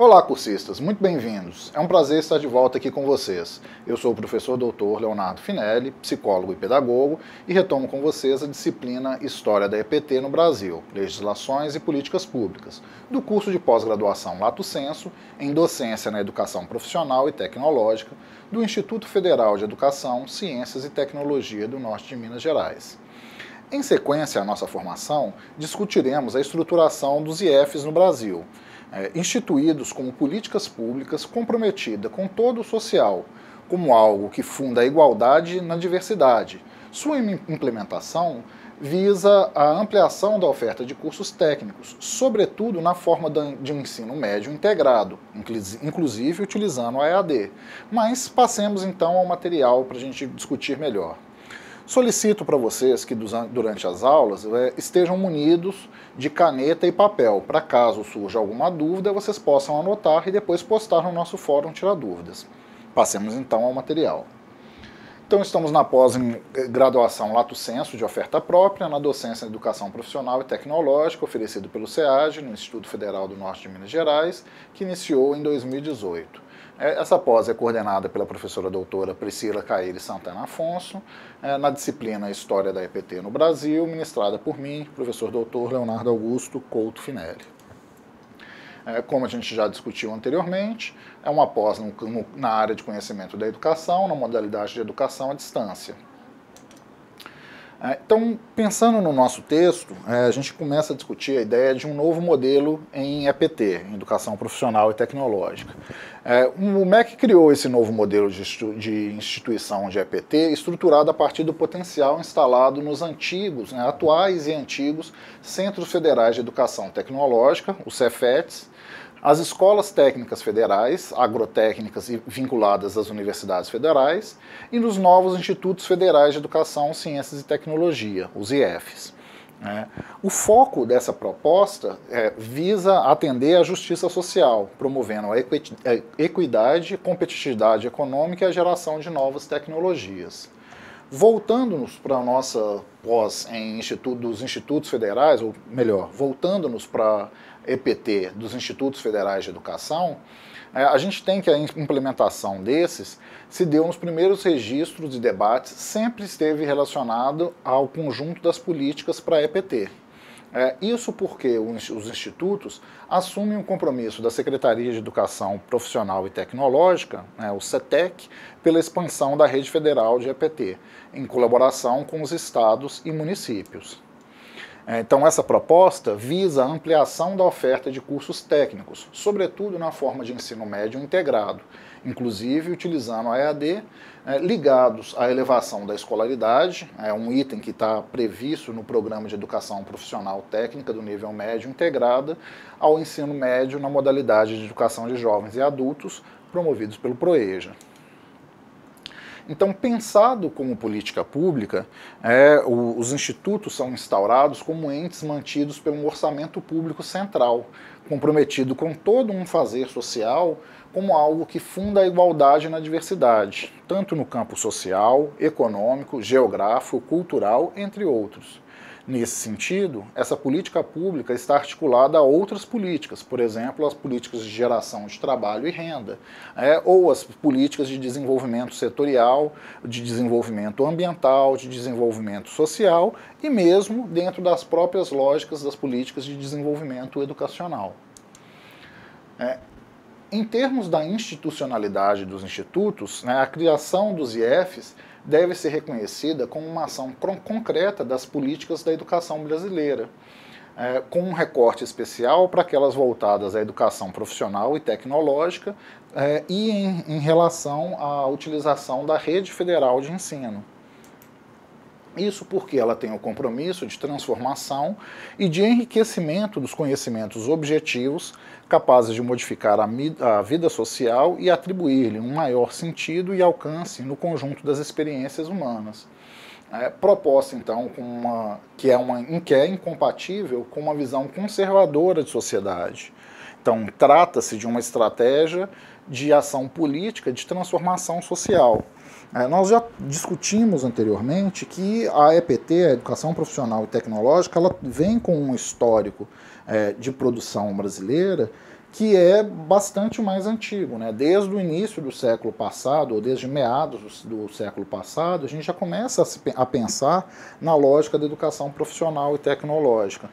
Olá, cursistas, muito bem-vindos. É um prazer estar de volta aqui com vocês. Eu sou o professor Dr. Leonardo Finelli, psicólogo e pedagogo, e retomo com vocês a disciplina História da EPT no Brasil, Legislações e Políticas Públicas, do curso de pós-graduação Lato Sensu em Docência na Educação Profissional e Tecnológica, do Instituto Federal de Educação, Ciências e Tecnologia do Norte de Minas Gerais. Em sequência à nossa formação, discutiremos a estruturação dos IFs no Brasil, instituídos como políticas públicas comprometidas com todo o social, como algo que funda a igualdade na diversidade. Sua implementação visa a ampliação da oferta de cursos técnicos, sobretudo na forma de um ensino médio integrado, inclusive utilizando a EAD. Mas passemos então ao material para a gente discutir melhor. Solicito para vocês que durante as aulas estejam munidos de caneta e papel, para caso surja alguma dúvida, vocês possam anotar e depois postar no nosso fórum Tirar Dúvidas. Passemos então ao material. Então estamos na pós-graduação Lato Sensu de oferta própria, na docência em Educação Profissional e Tecnológica, oferecido pelo SEAD, no Instituto Federal do Norte de Minas Gerais, que iniciou em 2018. Essa pós é coordenada pela professora doutora Priscila Caire Santana Afonso, na disciplina História da EPT no Brasil, ministrada por mim, professor doutor Leonardo Augusto Couto Finelli. Como a gente já discutiu anteriormente, é uma pós na área de conhecimento da educação, na modalidade de educação à distância. Então, pensando no nosso texto, a gente começa a discutir a ideia de um novo modelo em EPT, em Educação Profissional e Tecnológica. O MEC criou esse novo modelo de instituição de EPT estruturado a partir do potencial instalado nos antigos, atuais e antigos Centros Federais de Educação Tecnológica, os CEFETs, as escolas técnicas federais, agrotécnicas e vinculadas às universidades federais, e nos novos Institutos Federais de Educação, Ciências e Tecnologia, os IFs. O foco dessa proposta visa atender à justiça social, promovendo a equidade, competitividade econômica e a geração de novas tecnologias. Voltando-nos para a nossa pós dos institutos federais, ou melhor, voltando-nos para EPT dos Institutos Federais de Educação, a gente tem que a implementação desses se deu nos primeiros registros de debates, sempre esteve relacionado ao conjunto das políticas para EPT. Isso porque os institutos assumem um compromisso da Secretaria de Educação Profissional e Tecnológica, o CETEC, pela expansão da rede federal de EPT, em colaboração com os estados e municípios. Então, essa proposta visa a ampliação da oferta de cursos técnicos, sobretudo na forma de ensino médio integrado, inclusive utilizando a EAD, ligados à elevação da escolaridade, um item que está previsto no Programa de Educação Profissional Técnica do nível médio integrada, ao ensino médio na modalidade de educação de jovens e adultos, promovidos pelo PROEJA. Então, pensado como política pública, os institutos são instaurados como entes mantidos pelo orçamento público central, comprometido com todo um fazer social como algo que funda a igualdade na diversidade, tanto no campo social, econômico, geográfico, cultural, entre outros. Nesse sentido, essa política pública está articulada a outras políticas, por exemplo, as políticas de geração de trabalho e renda, ou as políticas de desenvolvimento setorial, de desenvolvimento ambiental, de desenvolvimento social e mesmo dentro das próprias lógicas das políticas de desenvolvimento educacional. Em termos da institucionalidade dos institutos, a criação dos IFs deve ser reconhecida como uma ação concreta das políticas da educação brasileira, com um recorte especial para aquelas voltadas à educação profissional e tecnológica e em relação à utilização da rede federal de ensino. Isso porque ela tem o compromisso de transformação e de enriquecimento dos conhecimentos objetivos capazes de modificar a vida social e atribuir-lhe um maior sentido e alcance no conjunto das experiências humanas. Proposta, então, que é incompatível com uma visão conservadora de sociedade. Então, trata-se de uma estratégia de ação política de transformação social. Nós já discutimos anteriormente que a EPT, a Educação Profissional e Tecnológica, ela vem com um histórico de produção brasileira que é bastante mais antigo, né? Desde o início do século passado, ou desde meados do século passado, a gente já começa a pensar na lógica da educação profissional e tecnológica.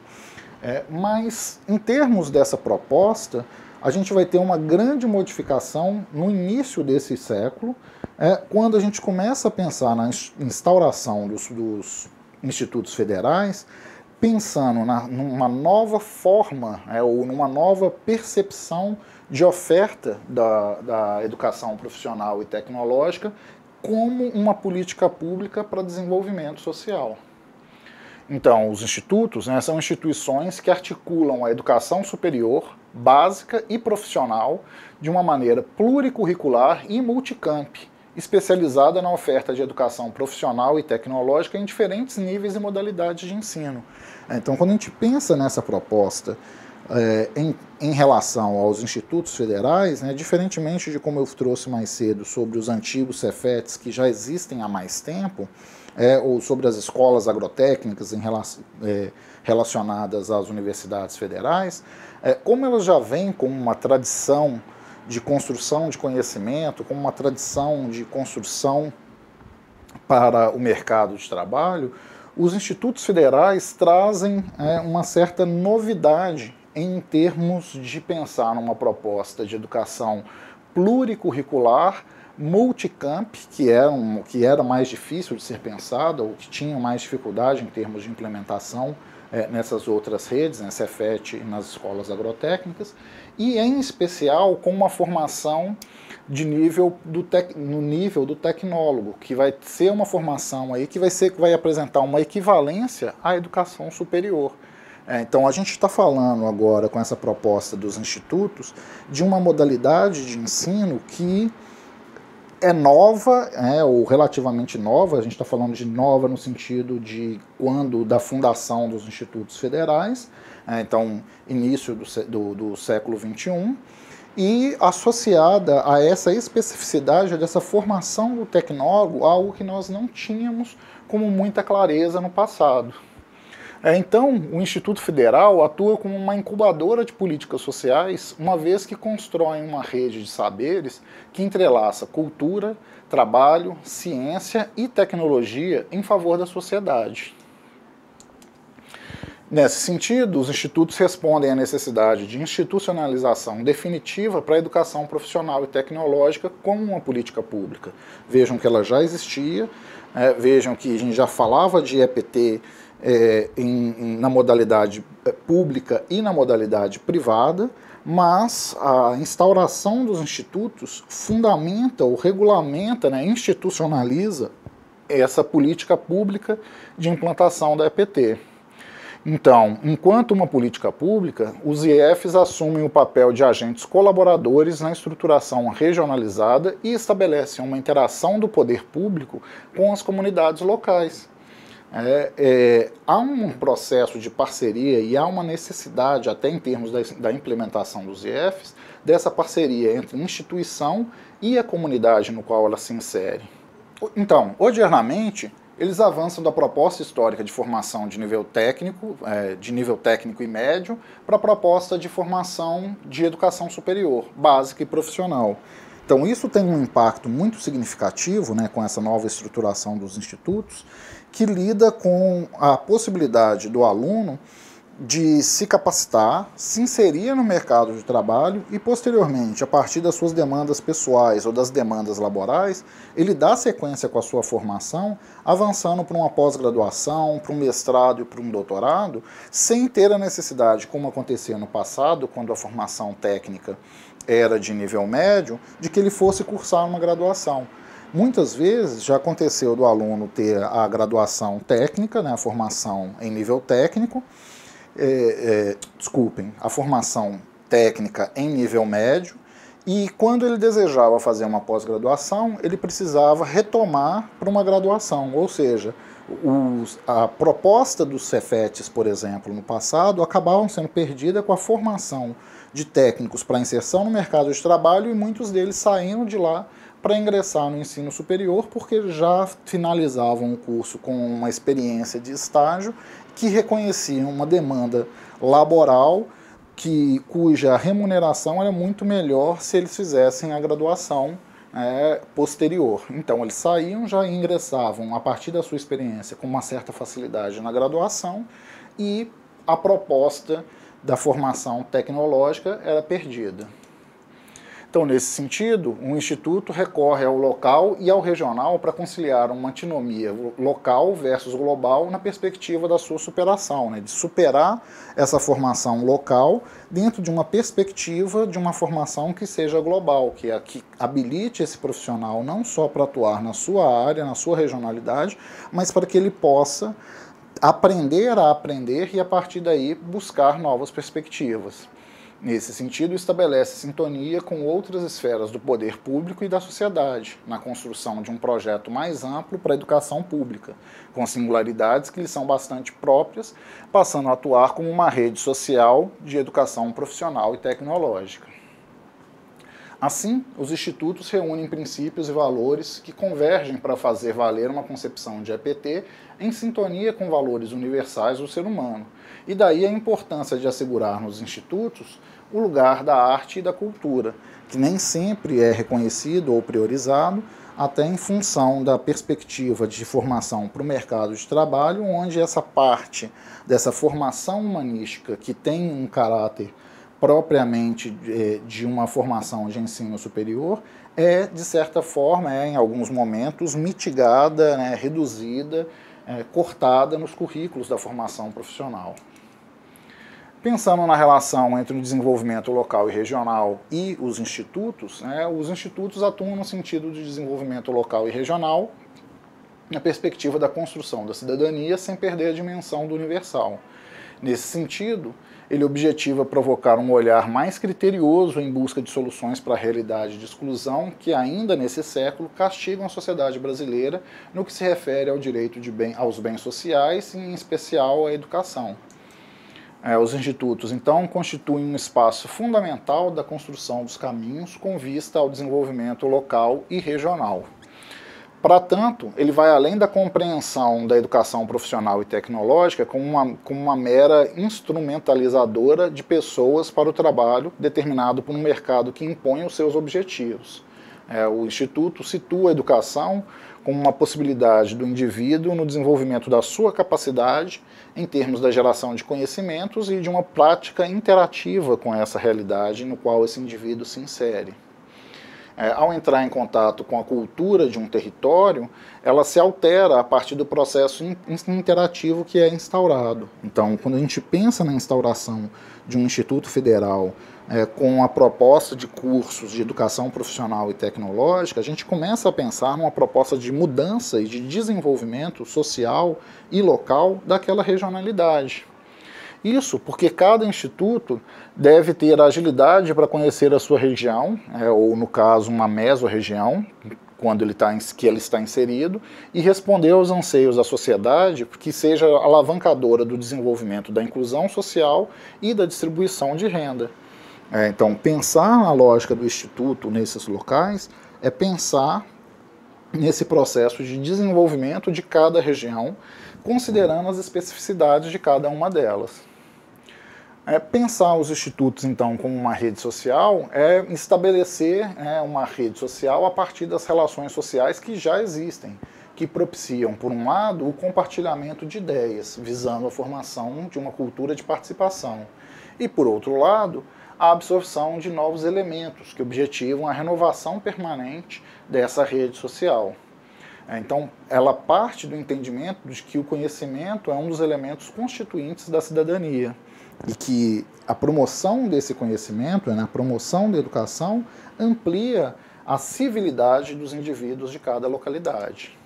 Mas, em termos dessa proposta, a gente vai ter uma grande modificação no início desse século, quando a gente começa a pensar na instauração dos institutos federais, pensando numa nova forma, ou numa nova percepção de oferta da educação profissional e tecnológica como uma política pública para desenvolvimento social. Então, os institutos, né, são instituições que articulam a educação superior, básica e profissional de uma maneira pluricurricular e multicamp, especializada na oferta de educação profissional e tecnológica em diferentes níveis e modalidades de ensino. Então, quando a gente pensa nessa proposta em relação aos institutos federais, né, diferentemente de como eu trouxe mais cedo sobre os antigos Cefetes que já existem há mais tempo, ou sobre as escolas agrotécnicas relacionadas às universidades federais, como elas já vêm com uma tradição de construção de conhecimento, com uma tradição de construção para o mercado de trabalho, os institutos federais trazem uma certa novidade em termos de pensar numa proposta de educação pluricurricular, multicamp, que era mais difícil de ser pensada, ou que tinha mais dificuldade em termos de implementação nessas outras redes, né, Cefet e nas escolas agrotécnicas, e em especial com uma formação no nível do tecnólogo, que vai ser uma formação aí que vai apresentar uma equivalência à educação superior. Então a gente está falando agora, com essa proposta dos institutos, de uma modalidade de ensino que é nova, ou relativamente nova. A gente está falando de nova no sentido de da fundação dos institutos federais, então início do século XXI, e associada a essa especificidade dessa formação do tecnólogo, algo que nós não tínhamos como muita clareza no passado. Então, o Instituto Federal atua como uma incubadora de políticas sociais, uma vez que constrói uma rede de saberes que entrelaça cultura, trabalho, ciência e tecnologia em favor da sociedade. Nesse sentido, os institutos respondem à necessidade de institucionalização definitiva para a educação profissional e tecnológica como uma política pública. Vejam que ela já existia, vejam que a gente já falava de EPT na modalidade pública e na modalidade privada, mas a instauração dos institutos fundamenta ou regulamenta, institucionaliza essa política pública de implantação da EPT. Então, enquanto uma política pública, os IEFs assumem o papel de agentes colaboradores na estruturação regionalizada e estabelecem uma interação do poder público com as comunidades locais. Há um processo de parceria e há uma necessidade, até em termos da implementação dos IEFs, dessa parceria entre a instituição e a comunidade no qual ela se insere. Então, odiernamente, eles avançam da proposta histórica de formação de nível técnico e médio, para a proposta de formação de educação superior, básica e profissional. Então isso tem um impacto muito significativo, com essa nova estruturação dos institutos, que lida com a possibilidade do aluno de se capacitar, se inserir no mercado de trabalho e, posteriormente, a partir das suas demandas pessoais ou das demandas laborais, ele dá sequência com a sua formação, avançando para uma pós-graduação, para um mestrado e para um doutorado, sem ter a necessidade, como acontecia no passado, quando a formação técnica era de nível médio, de que ele fosse cursar uma graduação. Muitas vezes já aconteceu do aluno ter a graduação técnica, a formação em nível técnico, a formação técnica em nível médio, e quando ele desejava fazer uma pós-graduação, ele precisava retomar para uma graduação, ou seja, a proposta dos Cefetes, por exemplo, no passado, acabavam sendo perdida com a formação de técnicos para inserção no mercado de trabalho, e muitos deles saíram de lá para ingressar no ensino superior, porque já finalizavam o curso com uma experiência de estágio que reconheciam uma demanda laboral cuja remuneração era muito melhor se eles fizessem a graduação posterior. Então, eles saíam, já ingressavam, a partir da sua experiência, com uma certa facilidade na graduação, e a proposta da formação tecnológica era perdida. Então, nesse sentido, o Instituto recorre ao local e ao regional para conciliar uma antinomia local versus global na perspectiva da sua superação, de superar essa formação local dentro de uma perspectiva de uma formação que seja global, que habilite esse profissional não só para atuar na sua área, na sua regionalidade, mas para que ele possa aprender a aprender e, a partir daí, buscar novas perspectivas. Nesse sentido, estabelece sintonia com outras esferas do poder público e da sociedade, na construção de um projeto mais amplo para a educação pública, com singularidades que lhe são bastante próprias, passando a atuar como uma rede social de educação profissional e tecnológica. Assim, os institutos reúnem princípios e valores que convergem para fazer valer uma concepção de EPT em sintonia com valores universais do ser humano. E daí a importância de assegurar nos institutos o lugar da arte e da cultura, que nem sempre é reconhecido ou priorizado, até em função da perspectiva de formação para o mercado de trabalho, onde essa parte dessa formação humanística, que tem um caráter propriamente de uma formação de ensino superior, de certa forma, em alguns momentos, mitigada, reduzida, cortada nos currículos da formação profissional. Pensando na relação entre o desenvolvimento local e regional e os institutos atuam no sentido de desenvolvimento local e regional, na perspectiva da construção da cidadania, sem perder a dimensão do universal. Nesse sentido, ele objetiva provocar um olhar mais criterioso em busca de soluções para a realidade de exclusão que, ainda nesse século, castigam a sociedade brasileira no que se refere ao direito aos bens sociais e, em especial, à educação. Os institutos, então, constituem um espaço fundamental da construção dos caminhos com vista ao desenvolvimento local e regional. Para tanto, ele vai além da compreensão da educação profissional e tecnológica como uma mera instrumentalizadora de pessoas para o trabalho determinado por um mercado que impõe os seus objetivos. O Instituto situa a educação como uma possibilidade do indivíduo no desenvolvimento da sua capacidade em termos da geração de conhecimentos e de uma prática interativa com essa realidade no qual esse indivíduo se insere. Ao entrar em contato com a cultura de um território, ela se altera a partir do processo interativo que é instaurado. Então, quando a gente pensa na instauração de um Instituto Federal com a proposta de cursos de educação profissional e tecnológica, a gente começa a pensar numa proposta de mudança e de desenvolvimento social e local daquela regionalidade. Isso porque cada instituto deve ter agilidade para conhecer a sua região, ou no caso uma mesorregião, quando ele está inserido, e responder aos anseios da sociedade que seja alavancadora do desenvolvimento da inclusão social e da distribuição de renda. Então, pensar na lógica do instituto nesses locais é pensar nesse processo de desenvolvimento de cada região, considerando as especificidades de cada uma delas. Pensar os institutos, então, como uma rede social é estabelecer uma rede social a partir das relações sociais que já existem, que propiciam, por um lado, o compartilhamento de ideias, visando a formação de uma cultura de participação, e, por outro lado, a absorção de novos elementos que objetivam a renovação permanente dessa rede social. Então, ela parte do entendimento de que o conhecimento é um dos elementos constituintes da cidadania e que a promoção desse conhecimento, a promoção da educação, amplia a civilidade dos indivíduos de cada localidade.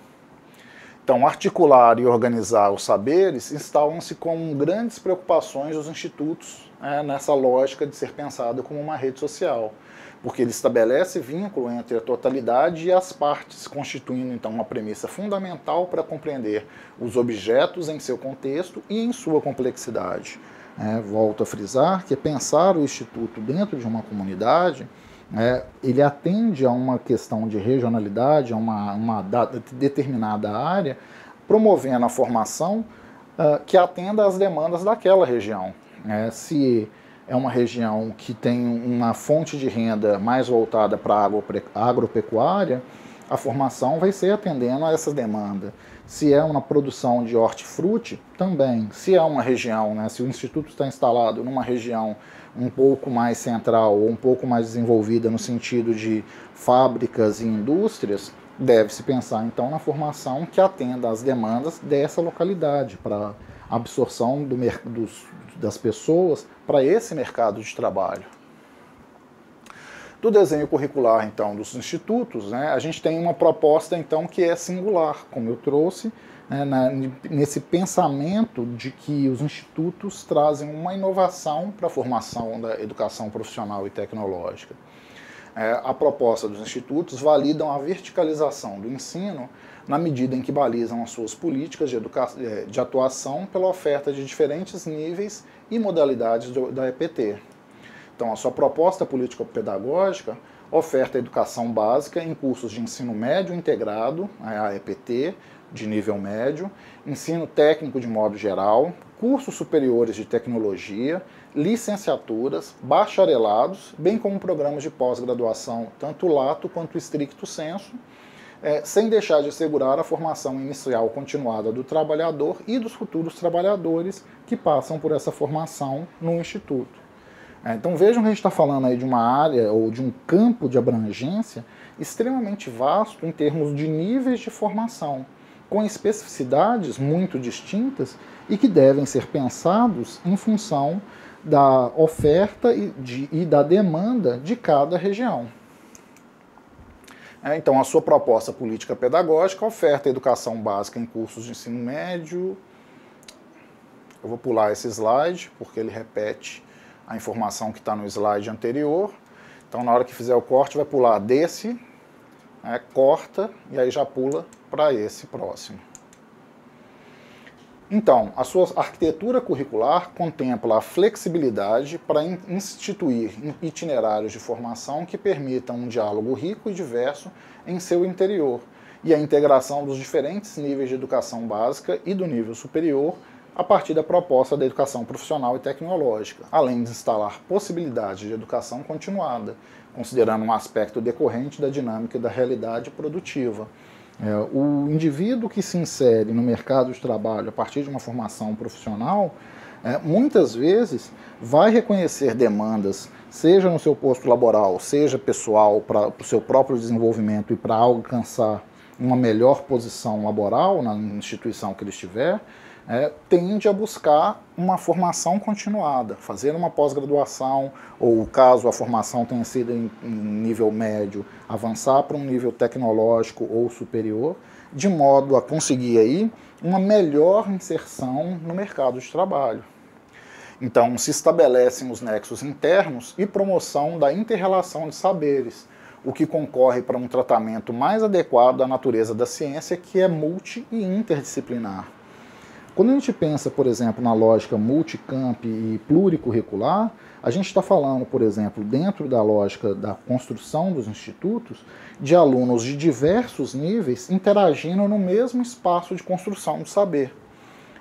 Então, articular e organizar os saberes instalam-se como grandes preocupações dos institutos nessa lógica de ser pensado como uma rede social, porque ele estabelece vínculo entre a totalidade e as partes, constituindo então uma premissa fundamental para compreender os objetos em seu contexto e em sua complexidade. Volto a frisar que pensar o instituto dentro de uma comunidade, ele atende a uma questão de regionalidade, a uma determinada área, promovendo a formação que atenda às demandas daquela região. Se é uma região que tem uma fonte de renda mais voltada para a agropecuária, a formação vai ser atendendo a essa demanda. Se é uma produção de hortifruti, também. Se é uma região, né, se o Instituto está instalado numa região um pouco mais central ou um pouco mais desenvolvida no sentido de fábricas e indústrias, deve-se pensar então na formação que atenda às demandas dessa localidade, para absorção das pessoas para esse mercado de trabalho. Do desenho curricular, então, dos institutos, né, a gente tem uma proposta, então, que é singular, como eu trouxe, né, nesse pensamento de que os institutos trazem uma inovação para a formação da educação profissional e tecnológica. A proposta dos institutos validam a verticalização do ensino na medida em que balizam as suas políticas de atuação pela oferta de diferentes níveis e modalidades da EPT. Então, a sua proposta político-pedagógica oferta educação básica em cursos de ensino médio integrado, a EPT, de nível médio, ensino técnico de modo geral, cursos superiores de tecnologia, licenciaturas, bacharelados, bem como programas de pós-graduação, tanto lato quanto stricto sensu, sem deixar de assegurar a formação inicial continuada do trabalhador e dos futuros trabalhadores que passam por essa formação no Instituto. Então vejam que a gente está falando aí de uma área ou de um campo de abrangência extremamente vasto em termos de níveis de formação, com especificidades muito distintas e que devem ser pensados em função da oferta e da demanda de cada região. Então, a sua proposta política pedagógica oferta educação básica em cursos de ensino médio. Eu vou pular esse slide, porque ele repete a informação que está no slide anterior. Então, na hora que fizer o corte, vai pular desse, corta, e aí já pula para esse próximo. Então, a sua arquitetura curricular contempla a flexibilidade para instituir itinerários de formação que permitam um diálogo rico e diverso em seu interior e a integração dos diferentes níveis de educação básica e do nível superior a partir da proposta da educação profissional e tecnológica, além de instalar possibilidades de educação continuada, considerando um aspecto decorrente da dinâmica da realidade produtiva. O indivíduo que se insere no mercado de trabalho a partir de uma formação profissional, muitas vezes vai reconhecer demandas, seja no seu posto laboral, seja pessoal, para o seu próprio desenvolvimento e para alcançar uma melhor posição laboral na instituição que ele estiver, tende a buscar uma formação continuada, fazer uma pós-graduação, ou caso a formação tenha sido em nível médio, avançar para um nível tecnológico ou superior, de modo a conseguir aí uma melhor inserção no mercado de trabalho. Então, se estabelecem os nexos internos e promoção da inter-relação de saberes, o que concorre para um tratamento mais adequado à natureza da ciência, que é multi e interdisciplinar. Quando a gente pensa, por exemplo, na lógica multicamp e pluricurricular, a gente está falando, por exemplo, dentro da lógica da construção dos institutos, de alunos de diversos níveis interagindo no mesmo espaço de construção do saber.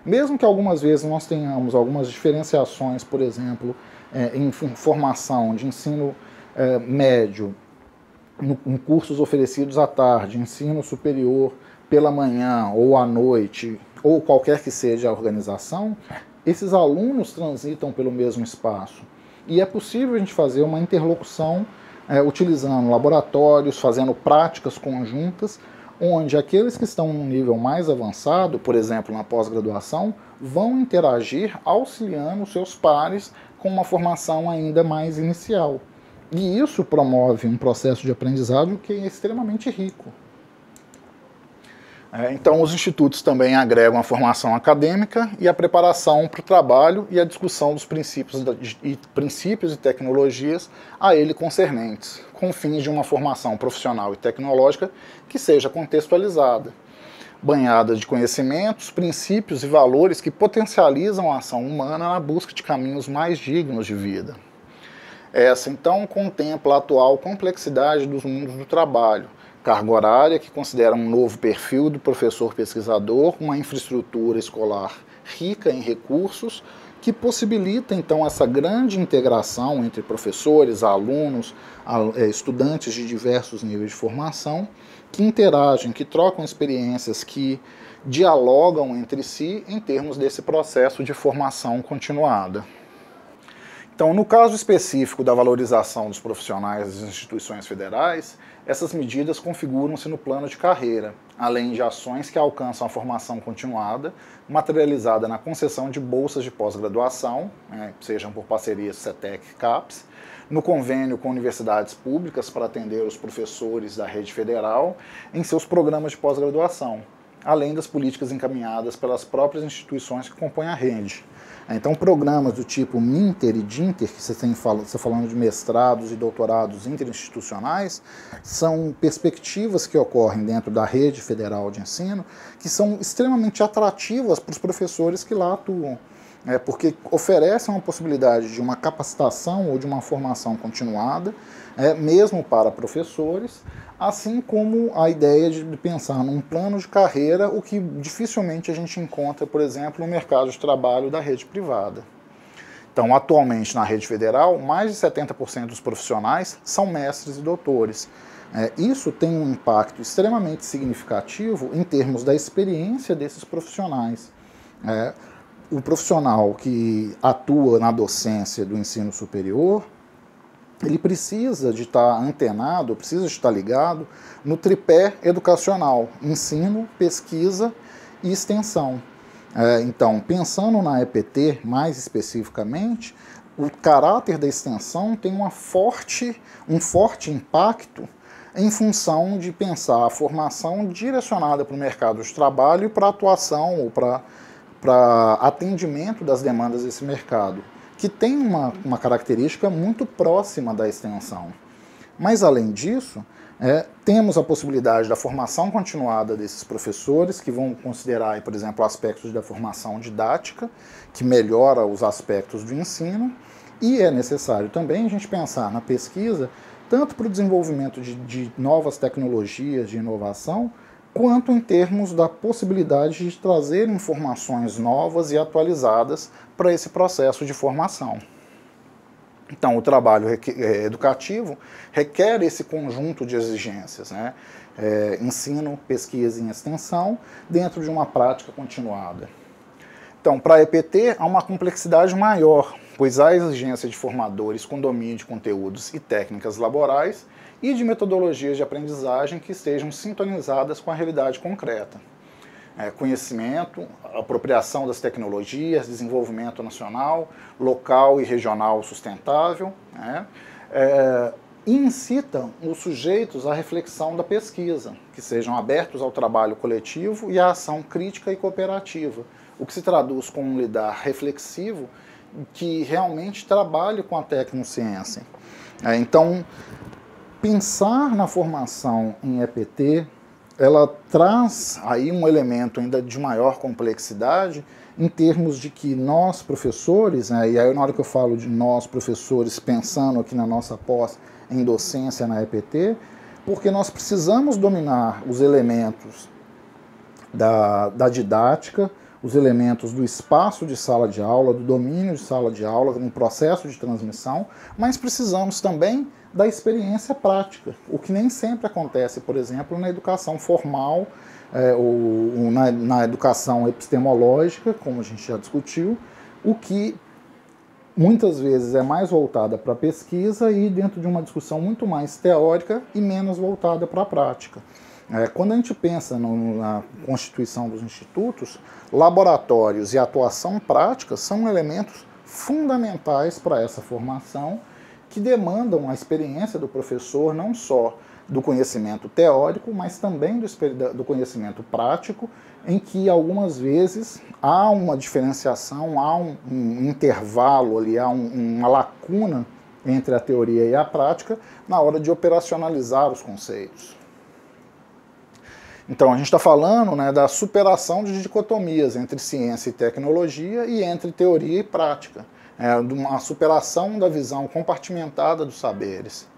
Mesmo que algumas vezes nós tenhamos algumas diferenciações, por exemplo, em formação de ensino médio, em cursos oferecidos à tarde, ensino superior pela manhã ou à noite, ou qualquer que seja a organização, esses alunos transitam pelo mesmo espaço. E é possível a gente fazer uma interlocução utilizando laboratórios, fazendo práticas conjuntas, onde aqueles que estão num nível mais avançado, por exemplo, na pós-graduação, vão interagir auxiliando os seus pares com uma formação ainda mais inicial. E isso promove um processo de aprendizado que é extremamente rico. Então, os institutos também agregam a formação acadêmica e a preparação para o trabalho e a discussão dos princípios e tecnologias a ele concernentes, com fins de uma formação profissional e tecnológica que seja contextualizada, banhada de conhecimentos, princípios e valores que potencializam a ação humana na busca de caminhos mais dignos de vida. Essa, então, contempla a atual complexidade dos mundos do trabalho, carga horária que considera um novo perfil do professor pesquisador, uma infraestrutura escolar rica em recursos que possibilita então essa grande integração entre professores, alunos, estudantes de diversos níveis de formação, que interagem, que trocam experiências, que dialogam entre si em termos desse processo de formação continuada. Então, no caso específico da valorização dos profissionais das instituições federais, essas medidas configuram-se no plano de carreira, além de ações que alcançam a formação continuada, materializada na concessão de bolsas de pós-graduação, sejam por parcerias CETEC e CAPES, no convênio com universidades públicas para atender os professores da rede federal em seus programas de pós-graduação, além das políticas encaminhadas pelas próprias instituições que compõem a rede. Então, programas do tipo Minter e Dinter, que você falando de mestrados e doutorados interinstitucionais, são perspectivas que ocorrem dentro da rede federal de ensino, que são extremamente atrativas para os professores que lá atuam, porque oferecem uma possibilidade de uma capacitação ou de uma formação continuada, mesmo para professores, assim como a ideia de pensar num plano de carreira, o que dificilmente a gente encontra, por exemplo, no mercado de trabalho da rede privada. Então, atualmente, na rede federal, mais de 70% dos profissionais são mestres e doutores. Isso tem um impacto extremamente significativo em termos da experiência desses profissionais. O profissional que atua na docência do ensino superior, ele precisa de estar antenado, precisa de estar ligado no tripé educacional, ensino, pesquisa e extensão. Então, pensando na EPT mais especificamente, o caráter da extensão tem um forte impacto em função de pensar a formação direcionada para o mercado de trabalho e para atuação ou para atendimento das demandas desse mercado, que tem uma característica muito próxima da extensão. Mas, além disso, temos a possibilidade da formação continuada desses professores, que vão considerar, por exemplo, aspectos da formação didática, que melhora os aspectos do ensino, e é necessário também a gente pensar na pesquisa, tanto para o desenvolvimento de novas tecnologias de inovação, quanto em termos da possibilidade de trazer informações novas e atualizadas para esse processo de formação. Então, o trabalho educativo requer esse conjunto de exigências, ensino, pesquisa e extensão, dentro de uma prática continuada. Então, para a EPT, há uma complexidade maior, pois há exigência de formadores com domínio de conteúdos e técnicas laborais e de metodologias de aprendizagem que estejam sintonizadas com a realidade concreta. Conhecimento, apropriação das tecnologias, desenvolvimento nacional, local e regional sustentável, e incitam os sujeitos à reflexão da pesquisa, que sejam abertos ao trabalho coletivo e à ação crítica e cooperativa, o que se traduz com um lidar reflexivo que realmente trabalhe com a tecnociência. Então, pensar na formação em EPT, ela traz aí um elemento ainda de maior complexidade em termos de que nós, professores, e aí na hora que eu falo de nós, professores, pensando aqui na nossa pós em docência na EPT, porque nós precisamos dominar os elementos da didática, os elementos do espaço de sala de aula, do domínio de sala de aula, no processo de transmissão, mas precisamos também da experiência prática, o que nem sempre acontece, por exemplo, na educação formal ou na educação epistemológica, como a gente já discutiu, o que muitas vezes é mais voltada para a pesquisa e dentro de uma discussão muito mais teórica e menos voltada para a prática. Quando a gente pensa na constituição dos institutos, laboratórios e atuação prática são elementos fundamentais para essa formação, que demandam a experiência do professor não só do conhecimento teórico, mas também do conhecimento prático, em que algumas vezes há uma diferenciação, há um intervalo ali, há uma lacuna entre a teoria e a prática na hora de operacionalizar os conceitos. Então, a gente está falando da superação de dicotomias entre ciência e tecnologia e entre teoria e prática. De uma superação da visão compartimentada dos saberes.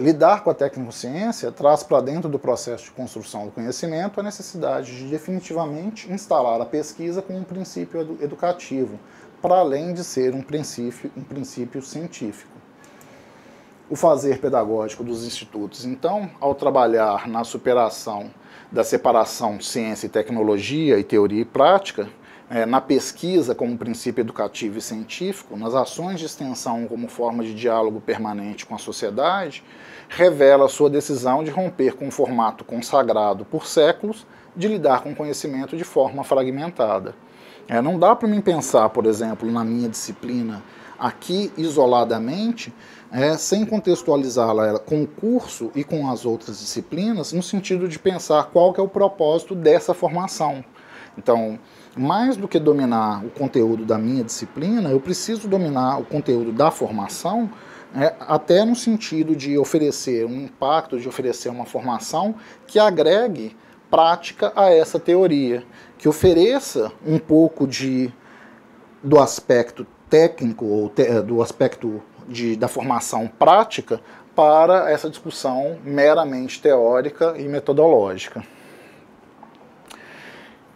Lidar com a tecnociência traz para dentro do processo de construção do conhecimento a necessidade de definitivamente instalar a pesquisa como um princípio educativo, para além de ser um princípio científico. O fazer pedagógico dos institutos, então, ao trabalhar na superação da separação ciência e tecnologia e teoria e prática, na pesquisa como princípio educativo e científico, nas ações de extensão como forma de diálogo permanente com a sociedade, revela sua decisão de romper com o formato consagrado por séculos de lidar com conhecimento de forma fragmentada. Não dá para mim pensar, por exemplo, na minha disciplina aqui isoladamente, sem contextualizá-la com o curso e com as outras disciplinas, no sentido de pensar qual que é o propósito dessa formação. Então, mais do que dominar o conteúdo da minha disciplina, eu preciso dominar o conteúdo da formação, até no sentido de oferecer um impacto, de oferecer uma formação que agregue prática a essa teoria, que ofereça um pouco do aspecto técnico ou do aspecto da formação prática para essa discussão meramente teórica e metodológica.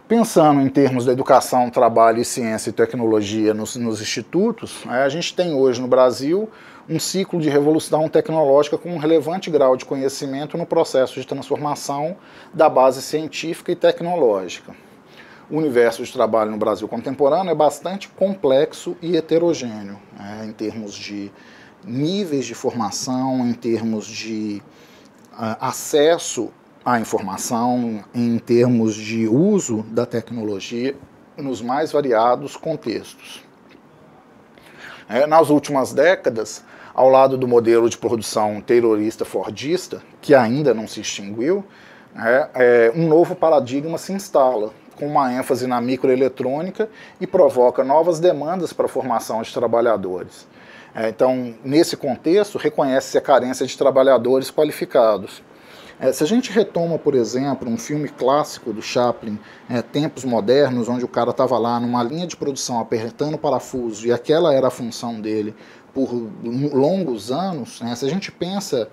Pensando em termos da educação, trabalho, ciência e tecnologia nos institutos, a gente tem hoje no Brasil um ciclo de revolução tecnológica com um relevante grau de conhecimento no processo de transformação da base científica e tecnológica. O universo de trabalho no Brasil contemporâneo é bastante complexo e heterogêneo, em termos de níveis de formação, em termos de acesso à informação, em termos de uso da tecnologia nos mais variados contextos. Nas últimas décadas, ao lado do modelo de produção taylorista-fordista, que ainda não se extinguiu, um novo paradigma se instala, com uma ênfase na microeletrônica e provoca novas demandas para a formação de trabalhadores. Então, nesse contexto, reconhece-se a carência de trabalhadores qualificados. Se a gente retoma, por exemplo, um filme clássico do Chaplin, Tempos Modernos, onde o cara estava lá numa linha de produção apertando parafuso e aquela era a função dele por longos anos, se a gente pensa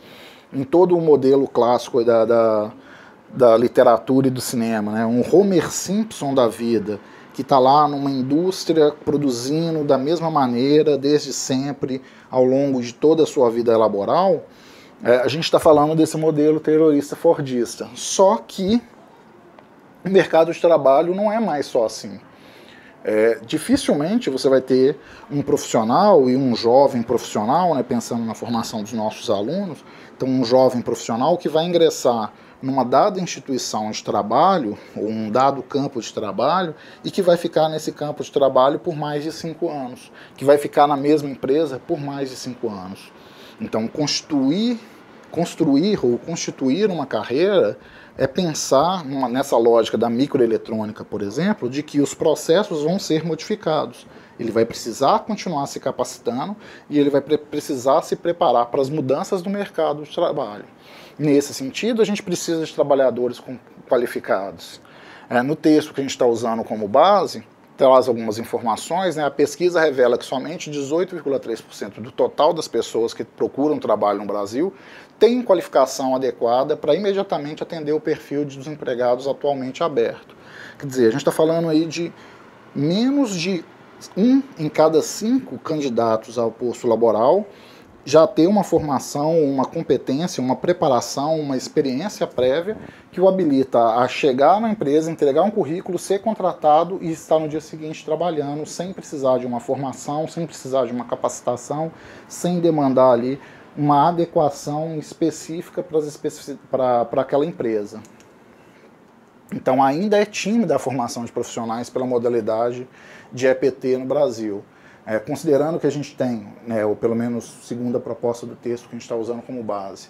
em todo o modelo clássico da literatura e do cinema, um Homer Simpson da vida, que está lá numa indústria produzindo da mesma maneira, desde sempre, ao longo de toda a sua vida laboral, a gente está falando desse modelo taylorista-fordista. Só que o mercado de trabalho não é mais só assim. Dificilmente você vai ter um profissional e um jovem profissional, pensando na formação dos nossos alunos, então um jovem profissional que vai ingressar numa dada instituição de trabalho, ou um dado campo de trabalho, e que vai ficar nesse campo de trabalho por mais de 5 anos, que vai ficar na mesma empresa por mais de 5 anos. Então, construir ou constituir uma carreira é pensar nessa lógica da microeletrônica, por exemplo, de que os processos vão ser modificados. Ele vai precisar continuar se capacitando e ele vai precisar se preparar para as mudanças do mercado de trabalho. Nesse sentido, a gente precisa de trabalhadores qualificados. No texto que a gente está usando como base, traz algumas informações. A pesquisa revela que somente 18,3% do total das pessoas que procuram trabalho no Brasil têm qualificação adequada para imediatamente atender o perfil de desempregados atualmente aberto. Quer dizer, a gente está falando aí de menos de 1 em cada 5 candidatos ao posto laboral já ter uma formação, uma competência, uma preparação, uma experiência prévia que o habilita a chegar na empresa, entregar um currículo, ser contratado e estar no dia seguinte trabalhando sem precisar de uma formação, sem precisar de uma capacitação, sem demandar ali uma adequação específica para aquela empresa. Então ainda é tímida a formação de profissionais pela modalidade de EPT no Brasil. Considerando que a gente tem, ou pelo menos segundo a proposta do texto que a gente está usando como base,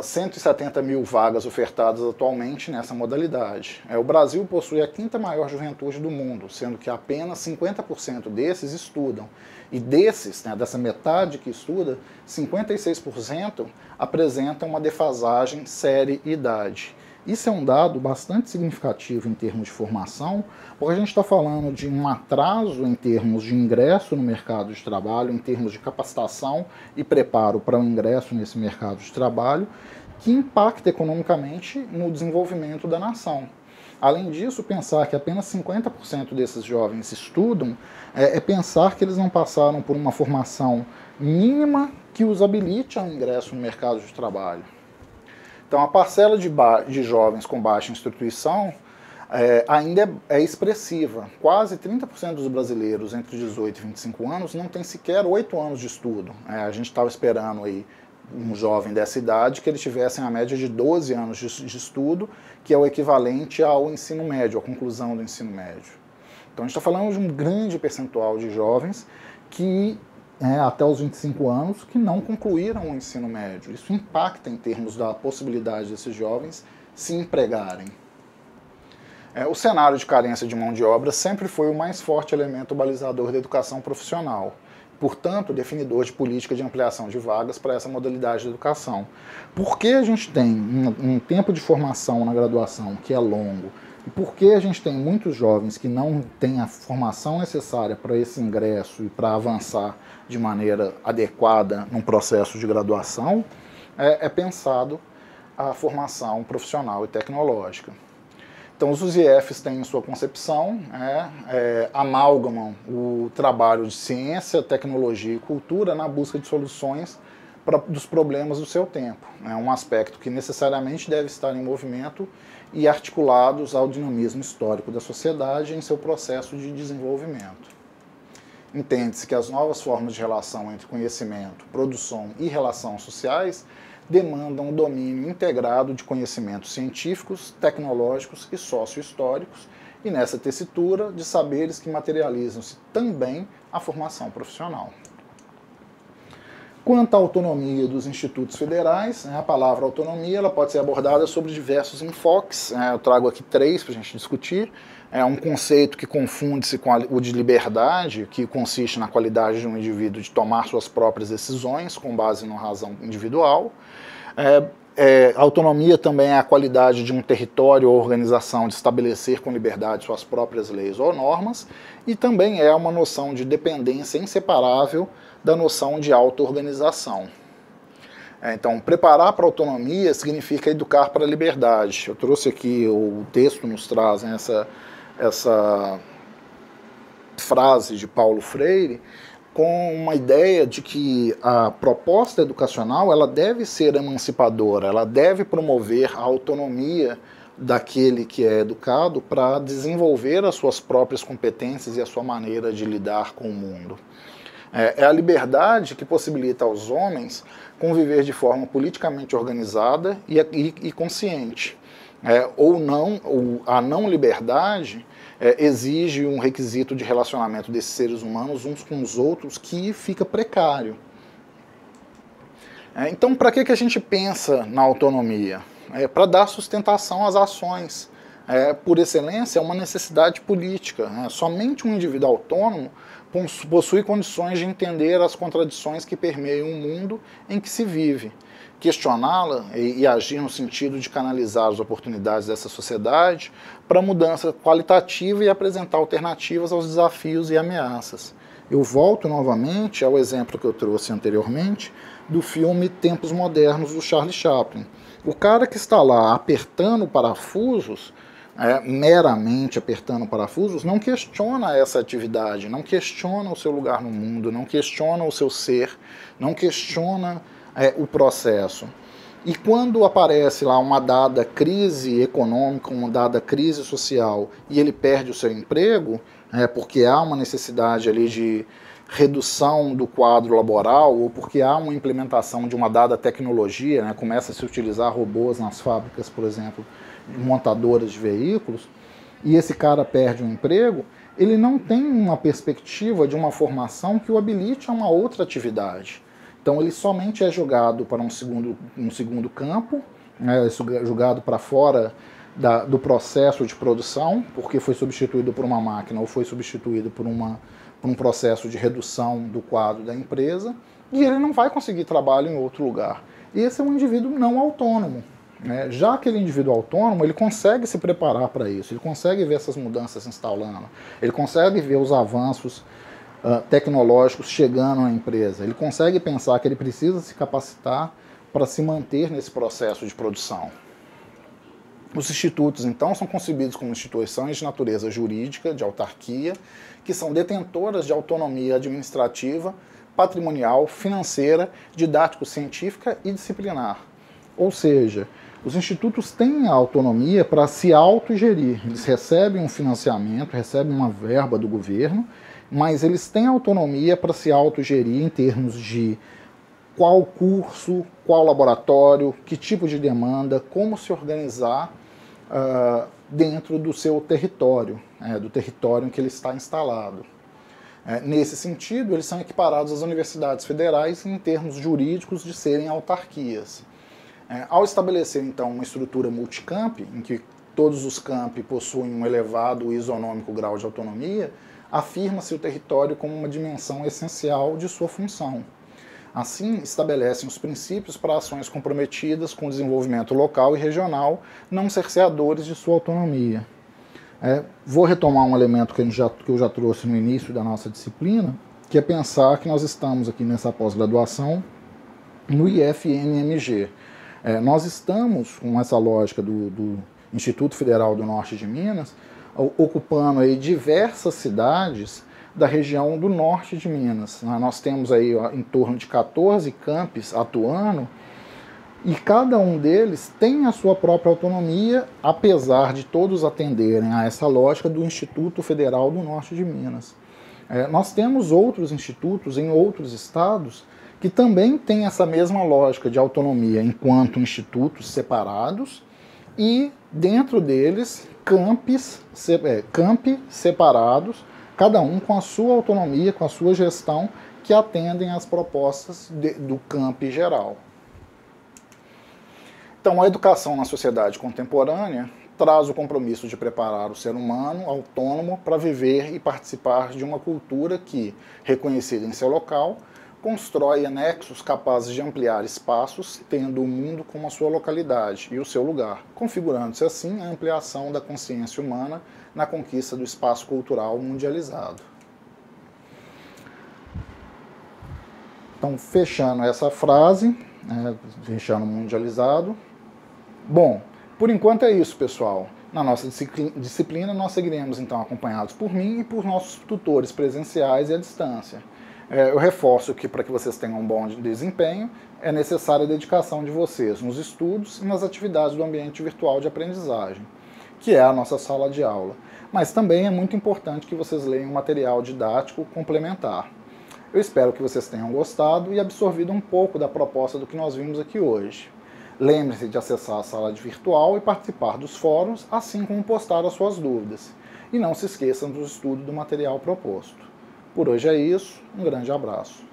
170 mil vagas ofertadas atualmente nessa modalidade. O Brasil possui a 5ª maior juventude do mundo, sendo que apenas 50% desses estudam. E desses, dessa metade que estuda, 56% apresentam uma defasagem série-idade. Isso é um dado bastante significativo em termos de formação, porque a gente está falando de um atraso em termos de ingresso no mercado de trabalho, em termos de capacitação e preparo para o ingresso nesse mercado de trabalho, que impacta economicamente no desenvolvimento da nação. Além disso, pensar que apenas 50% desses jovens estudam é pensar que eles não passaram por uma formação mínima que os habilite ao ingresso no mercado de trabalho. Então, a parcela de jovens com baixa instrução ainda é expressiva. Quase 30% dos brasileiros entre 18 e 25 anos não tem sequer 8 anos de estudo. A gente estava esperando aí um jovem dessa idade que ele tivesse a média de 12 anos de estudo, que é o equivalente ao ensino médio, à conclusão do ensino médio. Então a gente está falando de um grande percentual de jovens que, até os 25 anos, que não concluíram o ensino médio. Isso impacta em termos da possibilidade desses jovens se empregarem. O cenário de carência de mão de obra sempre foi o mais forte elemento balizador da educação profissional. Portanto, definidor de política de ampliação de vagas para essa modalidade de educação. Por que a gente tem um tempo de formação na graduação que é longo? E por que a gente tem muitos jovens que não têm a formação necessária para esse ingresso e para avançar de maneira adequada num processo de graduação? É pensado a formação profissional e tecnológica. Então, os USIEFs têm em sua concepção, amalgamam o trabalho de ciência, tecnologia e cultura na busca de soluções dos problemas do seu tempo. É um aspecto que necessariamente deve estar em movimento e articulados ao dinamismo histórico da sociedade em seu processo de desenvolvimento. Entende-se que as novas formas de relação entre conhecimento, produção e relações sociais demandam um domínio integrado de conhecimentos científicos, tecnológicos e socio-históricos, e nessa tessitura de saberes que materializam-se também a formação profissional. Quanto à autonomia dos institutos federais, a palavra autonomia ela pode ser abordada sobre diversos enfoques. Eu trago aqui 3 para a gente discutir. É um conceito que confunde-se com o de liberdade, que consiste na qualidade de um indivíduo de tomar suas próprias decisões com base na razão individual. Autonomia também é a qualidade de um território ou organização de estabelecer com liberdade suas próprias leis ou normas, e também é uma noção de dependência inseparável da noção de auto-organização. Então, preparar para a autonomia significa educar para a liberdade. Eu trouxe aqui, o texto nos traz essa frase de Paulo Freire, com uma ideia de que a proposta educacional ela deve ser emancipadora, ela deve promover a autonomia daquele que é educado para desenvolver as suas próprias competências e a sua maneira de lidar com o mundo. É a liberdade que possibilita aos homens conviver de forma politicamente organizada e consciente. A não liberdade exige um requisito de relacionamento desses seres humanos uns com os outros que fica precário. Então, para que a gente pensa na autonomia? Para dar sustentação às ações. Por excelência, é uma necessidade política. Somente um indivíduo autônomo possui condições de entender as contradições que permeiam o mundo em que se vive, questioná-la e agir no sentido de canalizar as oportunidades dessa sociedade para mudança qualitativa e apresentar alternativas aos desafios e ameaças. Eu volto novamente ao exemplo que eu trouxe anteriormente do filme Tempos Modernos, do Charlie Chaplin. O cara que está lá apertando parafusos, meramente apertando parafusos, não questiona essa atividade, não questiona o seu lugar no mundo, não questiona o seu ser, não questiona o processo. E quando aparece lá uma dada crise econômica, uma dada crise social, e ele perde o seu emprego, porque há uma necessidade ali de redução do quadro laboral, ou porque há uma implementação de uma dada tecnologia, começa a se utilizar robôs nas fábricas, por exemplo, montadoras de veículos, e esse cara perde o emprego, ele não tem uma perspectiva de uma formação que o habilite a uma outra atividade. Então ele somente é jogado para um segundo campo, jogado para fora do processo de produção, porque foi substituído por uma máquina ou foi substituído por um processo de redução do quadro da empresa, e ele não vai conseguir trabalho em outro lugar. Esse é um indivíduo não autônomo. Já aquele indivíduo autônomo, ele consegue se preparar para isso, ele consegue ver essas mudanças se instalando, ele consegue ver os avanços tecnológicos chegando na empresa, ele consegue pensar que ele precisa se capacitar para se manter nesse processo de produção. Os institutos, então, são concebidos como instituições de natureza jurídica, de autarquia, que são detentoras de autonomia administrativa, patrimonial, financeira, didático-científica e disciplinar. Ou seja, os institutos têm a autonomia para se autogerir. Eles recebem um financiamento, recebem uma verba do governo, mas eles têm autonomia para se autogerir em termos de qual curso, qual laboratório, que tipo de demanda, como se organizar dentro do seu território, do território em que ele está instalado. Nesse sentido, eles são equiparados às universidades federais em termos jurídicos de serem autarquias. Ao estabelecer, então, uma estrutura multicamp, em que todos os campi possuem um elevado e isonômico grau de autonomia, afirma-se o território como uma dimensão essencial de sua função. Assim, estabelecem os princípios para ações comprometidas com o desenvolvimento local e regional, não cerceadores de sua autonomia. Vou retomar um elemento que eu já trouxe no início da nossa disciplina, que é pensar que nós estamos aqui nessa pós-graduação no IFNMG. Nós estamos, com essa lógica do Instituto Federal do Norte de Minas, ocupando aí diversas cidades da região do norte de Minas. Nós temos aí em torno de 14 campos atuando, e cada um deles tem a sua própria autonomia, apesar de todos atenderem a essa lógica do Instituto Federal do Norte de Minas. Nós temos outros institutos em outros estados que também têm essa mesma lógica de autonomia enquanto institutos separados, e dentro deles campi separados, cada um com a sua autonomia, com a sua gestão, que atendem às propostas do campi geral. Então, a educação na sociedade contemporânea traz o compromisso de preparar o ser humano autônomo para viver e participar de uma cultura que, reconhecida em seu local, constrói anexos capazes de ampliar espaços, tendo o mundo como a sua localidade e o seu lugar, configurando-se assim a ampliação da consciência humana na conquista do espaço cultural mundializado. Então, fechando essa frase, fechando mundializado. Bom, por enquanto é isso, pessoal. Na nossa disciplina, nós seguiremos, então, acompanhados por mim e por nossos tutores presenciais e à distância. Eu reforço que, para que vocês tenham um bom desempenho, é necessária a dedicação de vocês nos estudos e nas atividades do ambiente virtual de aprendizagem, que é a nossa sala de aula. Mas também é muito importante que vocês leiam material didático complementar. Eu espero que vocês tenham gostado e absorvido um pouco da proposta do que nós vimos aqui hoje. Lembre-se de acessar a sala de virtual e participar dos fóruns, assim como postar as suas dúvidas. E não se esqueçam do estudo do material proposto. Por hoje é isso, um grande abraço.